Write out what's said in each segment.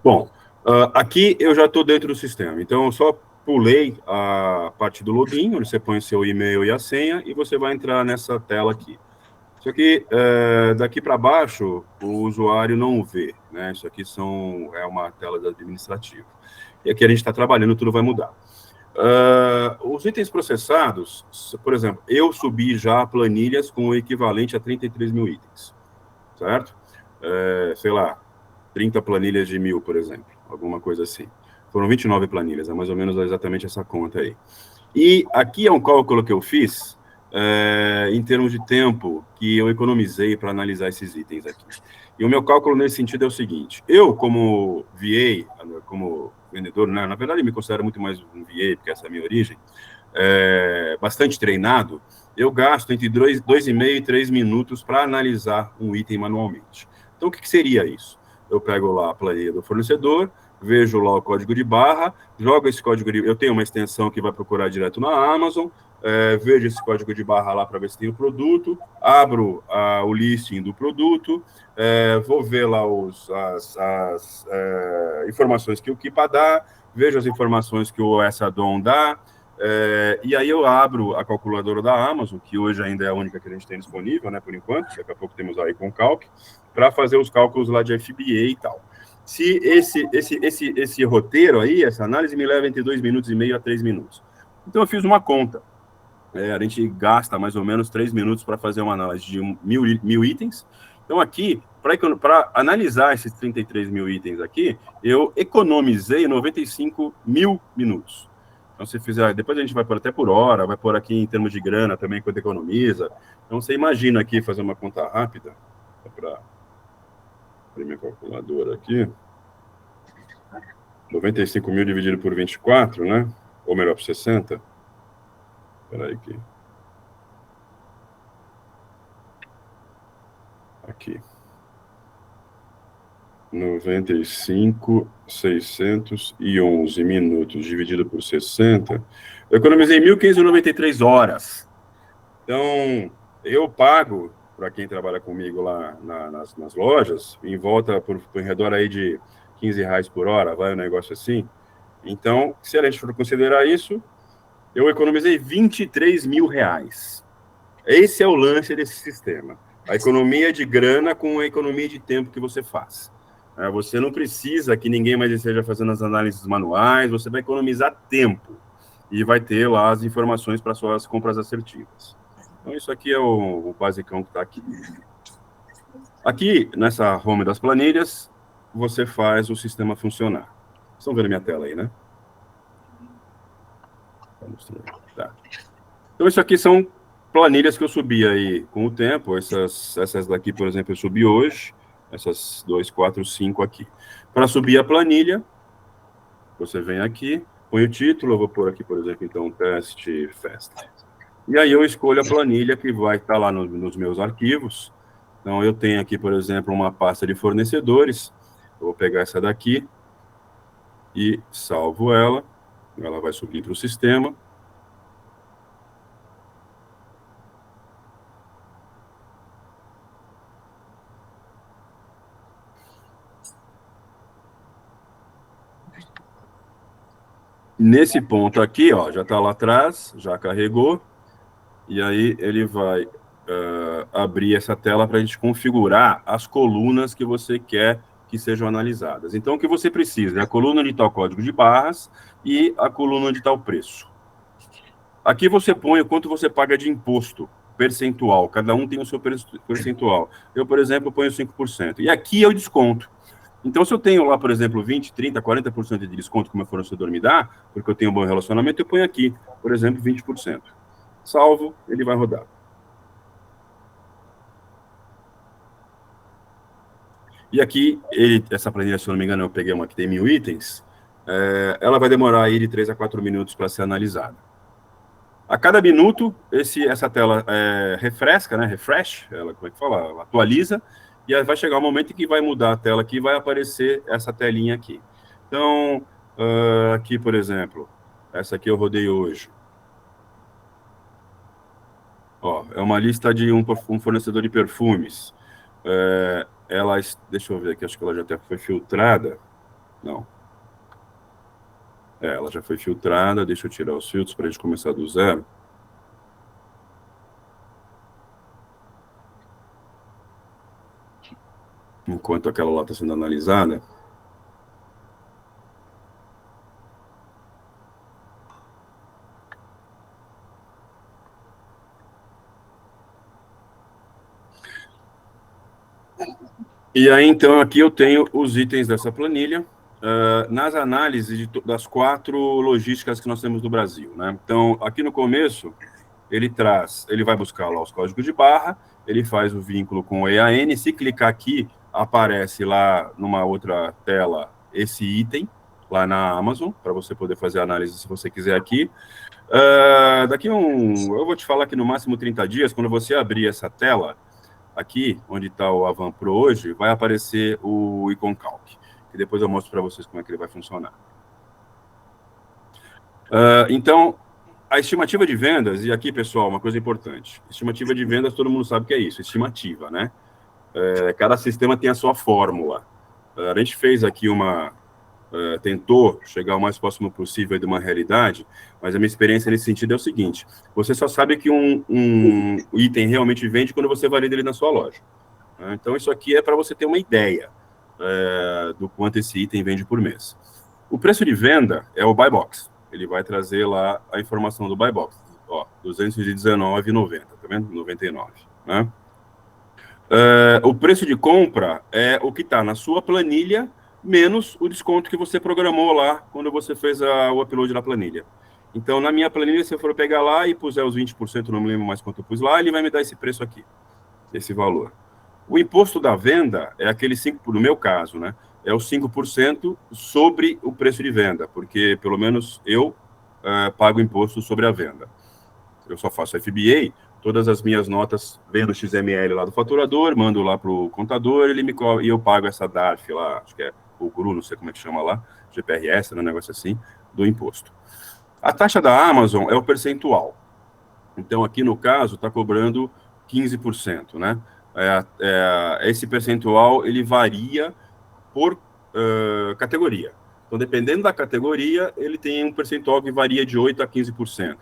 Bom, aqui eu já estou dentro do sistema, então eu só pulei a parte do login, onde você põe o seu e-mail e a senha, e você vai entrar nessa tela aqui. Isso aqui, daqui para baixo, o usuário não vê, né? Isso aqui é uma tela administrativa. E aqui a gente está trabalhando, tudo vai mudar. Os itens processados, por exemplo, eu subi já planilhas com o equivalente a 33 mil itens, certo? Sei lá, 30 planilhas de 1.000, por exemplo, alguma coisa assim. Foram 29 planilhas, é mais ou menos exatamente essa conta aí. E aqui é um cálculo que eu fiz em termos de tempo que eu economizei para analisar esses itens aqui. E o meu cálculo nesse sentido é o seguinte: eu, como VA, como vendedor, né, na verdade, eu me considero muito mais um VA, porque essa é a minha origem, bastante treinado, eu gasto entre 2,5 e 3 minutos para analisar um item manualmente. Então, o que seria isso? Eu pego lá a planilha do fornecedor, vejo lá o código de barra, jogo esse código de... Eu tenho uma extensão que vai procurar direto na Amazon, vejo esse código de barra lá para ver se tem o produto, abro o listing do produto, vou ver lá as informações que o Kipa dá, vejo as informações que o Add-on dá, e aí eu abro a calculadora da Amazon, que hoje ainda é a única que a gente tem disponível, né, por enquanto, daqui a pouco temos aí com Calc, para fazer os cálculos lá de FBA e tal. Se esse roteiro aí, essa análise me leva entre 2,5 minutos a 3 minutos. Então eu fiz uma conta. A gente gasta mais ou menos 3 minutos para fazer uma análise de 1.000 itens. Então aqui, para analisar esses 33 mil itens aqui, eu economizei 95 mil minutos. Então, se fizer, depois a gente vai pôr até por hora, vai pôr aqui em termos de grana também, quanto economiza. Então, você imagina aqui, fazer uma conta rápida, para abrir minha calculadora aqui. 95 mil dividido por 24, né? Ou melhor, por 60. Espera aí aqui. Aqui. 95.611 minutos dividido por 60. Eu economizei 1.593 horas. Então, eu pago, para quem trabalha comigo lá nas lojas, em volta, por redor aí de R$15 por hora, vai um negócio assim. Então, se a gente for considerar isso, eu economizei R$23 mil. Esse é o lance desse sistema. A economia de grana com a economia de tempo que você faz. Você não precisa que ninguém mais esteja fazendo as análises manuais, você vai economizar tempo e vai ter lá as informações para suas compras assertivas. Então, isso aqui é o basicão que está aqui. Aqui, nessa home das planilhas, você faz o sistema funcionar. Vocês estão vendo minha tela aí, né? Tá. Então, isso aqui são planilhas que eu subi aí com o tempo. Essas daqui, por exemplo, eu subi hoje. Essas 2, 4, 5 aqui. Para subir a planilha, você vem aqui, põe o título. Eu vou pôr aqui, por exemplo, então, teste fast. E aí eu escolho a planilha que vai estar lá nos meus arquivos. Então, eu tenho aqui, por exemplo, uma pasta de fornecedores. Eu vou pegar essa daqui e salvo ela. Ela vai subir para o sistema. Nesse ponto aqui, ó, já está lá atrás, já carregou. E aí ele vai abrir essa tela para a gente configurar as colunas que você quer que sejam analisadas. Então, o que você precisa é a coluna de tal código de barras e a coluna de tal preço. Aqui você põe o quanto você paga de imposto percentual. Cada um tem o seu percentual. Eu, por exemplo, ponho 5%. E aqui eu desconto. Então, se eu tenho lá, por exemplo, 20, 30, 40% de desconto que o meu fornecedor me dá, porque eu tenho um bom relacionamento, eu ponho aqui, por exemplo, 20%. Salvo, ele vai rodar. E aqui, essa planilha, se eu não me engano, eu peguei uma que tem 1.000 itens, ela vai demorar aí de 3 a 4 minutos para ser analisada. A cada minuto, essa tela refresca, né? Refresh, ela, como é que fala? Ela atualiza, e aí vai chegar um momento em que vai mudar a tela aqui e vai aparecer essa telinha aqui. Então, aqui, por exemplo, essa aqui eu rodei hoje. Ó, é uma lista de um fornecedor de perfumes. Deixa eu ver aqui, acho que ela já até foi filtrada. Não. Ela já foi filtrada. Deixa eu tirar os filtros para a gente começar do zero. Enquanto aquela lá está sendo analisada. E aí, então, aqui eu tenho os itens dessa planilha, nas análises das 4 logísticas que nós temos no Brasil, né? Então, aqui no começo, ele vai buscar lá os códigos de barra, ele faz o vínculo com o EAN, se clicar aqui, aparece lá numa outra tela esse item, lá na Amazon, para você poder fazer a análise se você quiser aqui. Eu vou te falar que no máximo 30 dias, quando você abrir essa tela, aqui, onde está o Avan Pro hoje, vai aparecer o Icon Calc, que depois eu mostro para vocês como é que ele vai funcionar. Então, a estimativa de vendas, e aqui, pessoal, uma coisa importante, estimativa de vendas, todo mundo sabe o que é isso, estimativa, né? Cada sistema tem a sua fórmula. A gente fez aqui tentou chegar o mais próximo possível de uma realidade, mas a minha experiência nesse sentido é o seguinte: você só sabe que um item realmente vende quando você valida ele na sua loja. Então, isso aqui é para você ter uma ideia do quanto esse item vende por mês. O preço de venda é o buy box. Ele vai trazer lá a informação do buy box. Ó, R$ 219,90, tá vendo? 99, né? O preço de compra é o que está na sua planilha, menos o desconto que você programou lá quando você fez o upload na planilha. Então, na minha planilha, se eu for pegar lá e puser os 20%, não me lembro mais quanto eu pus lá, ele vai me dar esse preço aqui, esse valor. O imposto da venda é aquele 5%, no meu caso, né? É os 5% sobre o preço de venda, porque pelo menos eu pago imposto sobre a venda. Eu só faço FBA, todas as minhas notas vêm no XML lá do faturador, mando lá para o contador, ele me cobra, e eu pago essa DARF lá, acho que é o GRU, não sei como é que chama lá, GPRS, né, um negócio assim, do imposto. A taxa da Amazon é o percentual. Então, aqui no caso, está cobrando 15%, né? Esse percentual, ele varia por categoria. Então, dependendo da categoria, ele tem um percentual que varia de 8% a 15%.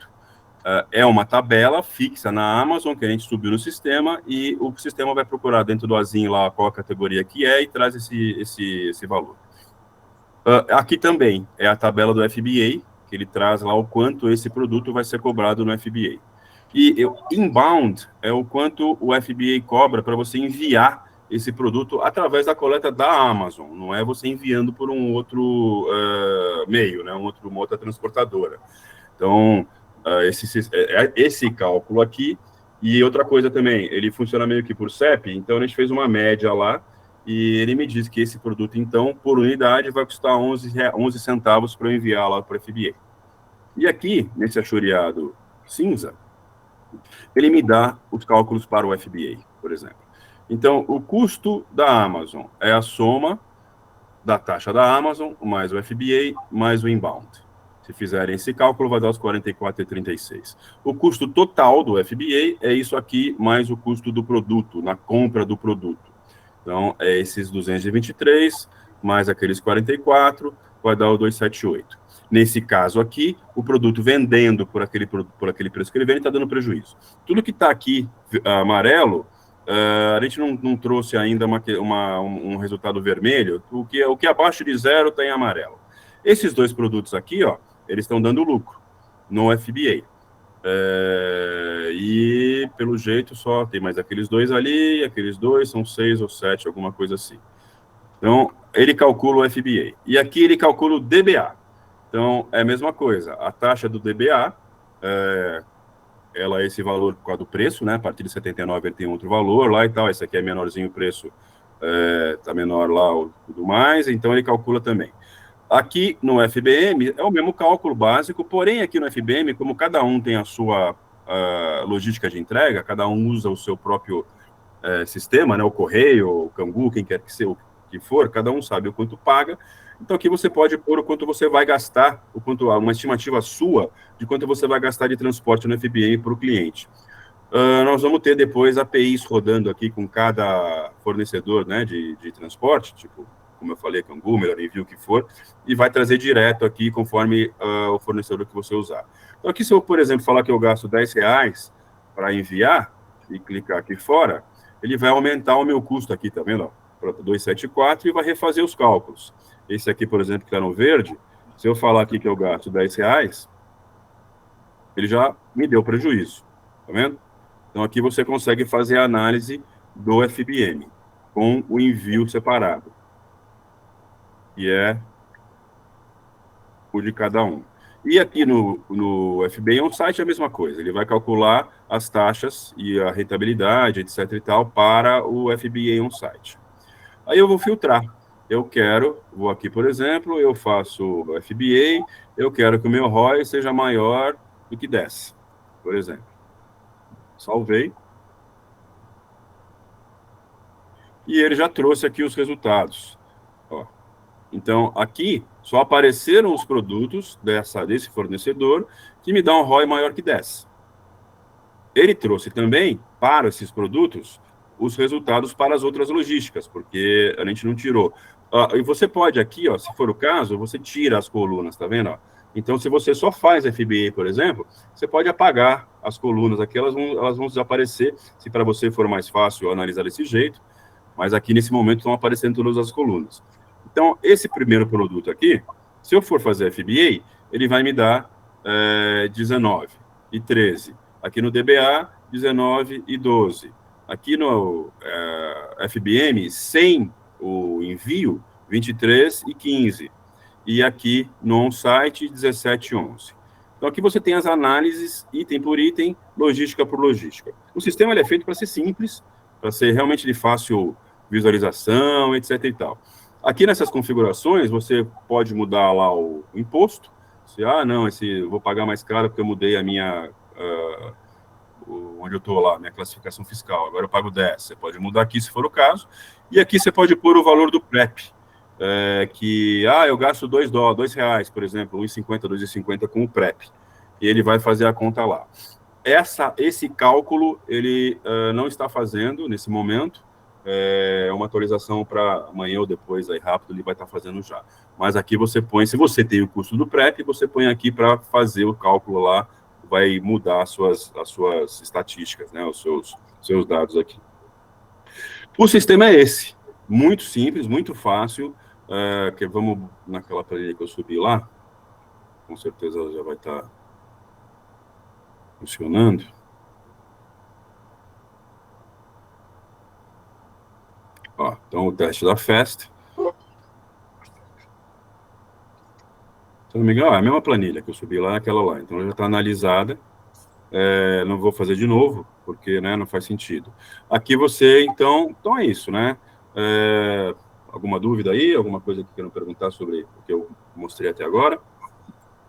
É uma tabela fixa na Amazon que a gente subiu no sistema e o sistema vai procurar dentro do ASIN lá qual a categoria que é e traz esse valor. Aqui também é a tabela do FBA, que ele traz lá o quanto esse produto vai ser cobrado no FBA. E inbound é o quanto o FBA cobra para você enviar esse produto através da coleta da Amazon, não é você enviando por um outro meio, né, uma outra transportadora. Então, esse cálculo aqui, e outra coisa também, ele funciona meio que por CEP, então a gente fez uma média lá, e ele me disse que esse produto, então, por unidade, vai custar 11 centavos para eu enviar lá para o FBA. E aqui, nesse achoreado cinza, ele me dá os cálculos para o FBA, por exemplo. Então, o custo da Amazon é a soma da taxa da Amazon, mais o FBA, mais o inbound. Se fizerem esse cálculo, vai dar os 44,36. O custo total do FBA é isso aqui, mais o custo do produto, na compra do produto. Então, é esses 223, mais aqueles 44, vai dar o 278. Nesse caso aqui, o produto vendendo por aquele preço que ele vende está dando prejuízo. Tudo que está aqui amarelo, a gente não trouxe ainda um resultado vermelho. O que abaixo de zero está em amarelo. Esses dois produtos aqui, ó, eles estão dando lucro no FBA. E, pelo jeito, só tem mais aqueles dois ali, aqueles dois são 6 ou 7, alguma coisa assim. Então, ele calcula o FBA. E aqui ele calcula o DBA. Então, é a mesma coisa. A taxa do DBA, ela é esse valor por causa do preço, né? A partir de 79 ele tem outro valor lá e tal. Esse aqui é menorzinho o preço, tá menor lá tudo mais. Então, ele calcula também. Aqui no FBM é o mesmo cálculo básico, porém aqui no FBM, como cada um tem a sua logística de entrega, cada um usa o seu próprio sistema, né, o correio, o Cangu, quem quer que for, cada um sabe o quanto paga. Então aqui você pode pôr o quanto você vai gastar, uma estimativa sua de quanto você vai gastar de transporte no FBM para o cliente. Nós vamos ter depois APIs rodando aqui com cada fornecedor, né, de transporte, tipo como eu falei, Cangu, melhor envio, o que for, e vai trazer direto aqui, conforme o fornecedor que você usar. Então, aqui, se eu, por exemplo, falar que eu gasto R$10 para enviar, e clicar aqui fora, ele vai aumentar o meu custo aqui, tá vendo? Para 274 e vai refazer os cálculos. Esse aqui, por exemplo, que está no verde, se eu falar aqui que eu gasto R$10, ele já me deu prejuízo, tá vendo? Então, aqui você consegue fazer a análise do FBM com o envio separado, que é o de cada um. E aqui no FBM On-Site é a mesma coisa, ele vai calcular as taxas e a rentabilidade, etc. e tal, para o FBA On-Site. Aí eu vou filtrar. Vou aqui, por exemplo, eu faço FBA, eu quero que o meu ROI seja maior do que 10, por exemplo. Salvei. E ele já trouxe aqui os resultados. Ó. Então, aqui só apareceram os produtos desse fornecedor que me dão um ROI maior que 10. Ele trouxe também, para esses produtos, os resultados para as outras logísticas, porque a gente não tirou. E você pode aqui, ó, se for o caso, você tira as colunas, tá vendo? Ó? Então, se você só faz FBA, por exemplo, você pode apagar as colunas aqui, elas vão desaparecer, se para você for mais fácil analisar desse jeito, mas aqui nesse momento estão aparecendo todas as colunas. Então, esse primeiro produto aqui, se eu for fazer FBA, ele vai me dar 19 e 13. Aqui no DBA, 19 e 12. Aqui no FBM, sem o envio, 23 e 15. E aqui no on-site, 17 e 11. Então, aqui você tem as análises, item por item, logística por logística. O sistema ele é feito para ser simples, para ser realmente de fácil visualização, etc. e tal. Aqui nessas configurações, você pode mudar lá o imposto. Se, não, eu vou pagar mais caro porque eu mudei a minha... onde eu estou lá, minha classificação fiscal. Agora eu pago 10. Você pode mudar aqui, se for o caso. E aqui você pode pôr o valor do PrEP. Eu gasto R$2, por exemplo, R$1,50, R$2,50 com o PrEP. E ele vai fazer a conta lá. Esse cálculo, ele não está fazendo nesse momento. É uma atualização para amanhã ou depois, aí rápido, ele vai estar fazendo já. Mas aqui você põe, se você tem o custo do PrEP, você põe aqui para fazer o cálculo lá, vai mudar as suas estatísticas, né, os seus dados aqui. O sistema é esse, muito simples, muito fácil, vamos naquela planilha que eu subi lá, com certeza ela já vai estar funcionando. Ó, então, o teste da FAST. Se não me engano, é a mesma planilha que eu subi lá, aquela lá. Então, ela já está analisada. Não vou fazer de novo, porque né, não faz sentido. Aqui você, então é isso, né? Alguma dúvida aí? Alguma coisa que queiram perguntar sobre o que eu mostrei até agora?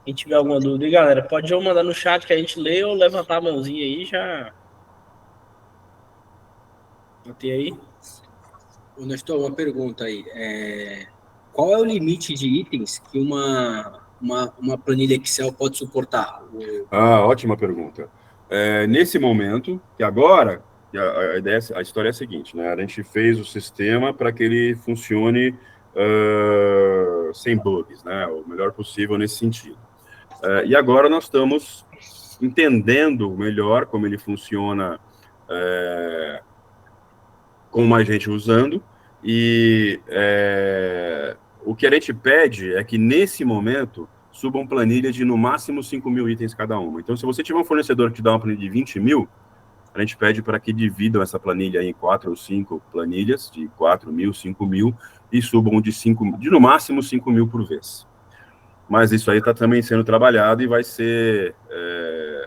Quem tiver alguma dúvida, e galera, pode ou mandar no chat que a gente lê ou levantar a mãozinha aí já. Botei aí. Nestor, uma pergunta aí. Qual é o limite de itens que uma planilha Excel pode suportar? Ótima pergunta. Nesse momento, que agora, a história é a seguinte, né? A gente fez o sistema para que ele funcione sem bugs, né? O melhor possível nesse sentido. E agora nós estamos entendendo melhor como ele funciona com mais gente usando, e o que a gente pede é que, nesse momento, subam planilhas de, no máximo, 5.000 itens cada uma. Então, se você tiver um fornecedor que te dá uma planilha de 20.000, a gente pede para que dividam essa planilha em 4 ou 5 planilhas, de 4.000, 5.000, e subam de no máximo 5.000 por vez. Mas isso aí está também sendo trabalhado e vai ser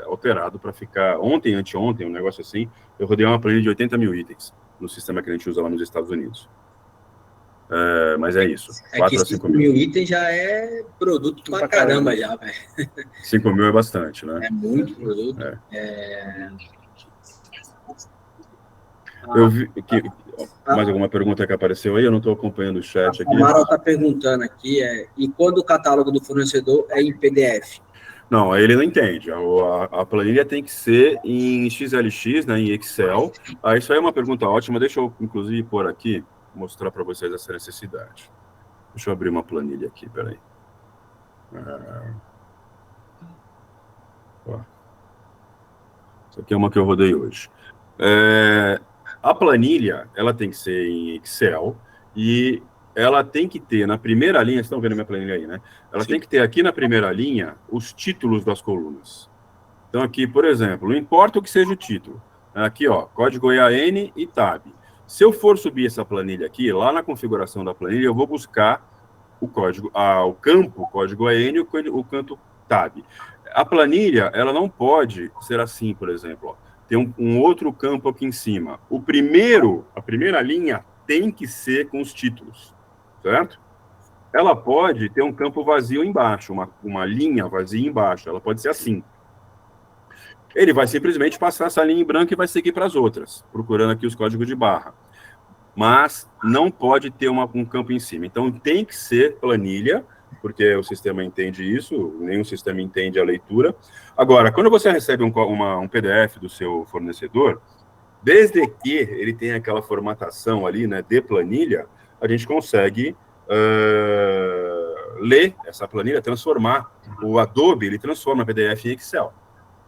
alterado para ficar... Anteontem, um negócio assim, eu rodei uma planilha de 80.000 itens no sistema que a gente usa lá nos Estados Unidos. Mas é isso. 4 a 5 mil itens já é produto pra caramba já, velho. 5.000 é bastante, né? É muito produto. Eu vi que... Mais alguma pergunta que apareceu aí? Eu não estou acompanhando o chat aqui. O Amaral está perguntando aqui, e quando o catálogo do fornecedor é em PDF? Não, ele não entende. A planilha tem que ser em XLX, né, em Excel. Isso aí é uma pergunta ótima. Deixa eu, inclusive, pôr aqui, mostrar para vocês essa necessidade. Deixa eu abrir uma planilha aqui, peraí. Isso aqui é uma que eu rodei hoje. A planilha, ela tem que ser em Excel e ela tem que ter na primeira linha, vocês estão vendo minha planilha aí, né? Ela tem que ter aqui na primeira linha os títulos das colunas. Então aqui, por exemplo, não importa o que seja o título. Aqui, ó, código EAN e TAB. Se eu for subir essa planilha aqui, lá na configuração da planilha, eu vou buscar o código, o campo código EAN e o campo TAB. A planilha, ela não pode ser assim, por exemplo, ó. Tem um outro campo aqui em cima. A primeira linha tem que ser com os títulos, certo? Ela pode ter um campo vazio embaixo, uma linha vazia embaixo. Ela pode ser assim. Ele vai simplesmente passar essa linha em branco e vai seguir para as outras, procurando aqui os códigos de barra. Mas não pode ter um campo em cima. Então, tem que ser planilha, porque o sistema entende isso, nenhum sistema entende a leitura. Agora, quando você recebe um PDF do seu fornecedor, desde que ele tenha aquela formatação ali, né, de planilha, a gente consegue ler essa planilha, transformar. O Adobe, ele transforma PDF em Excel,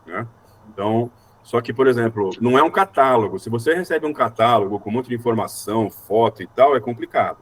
né? Então, só que, por exemplo, não é um catálogo. Se você recebe um catálogo com um monte de informação, foto e tal, é complicado.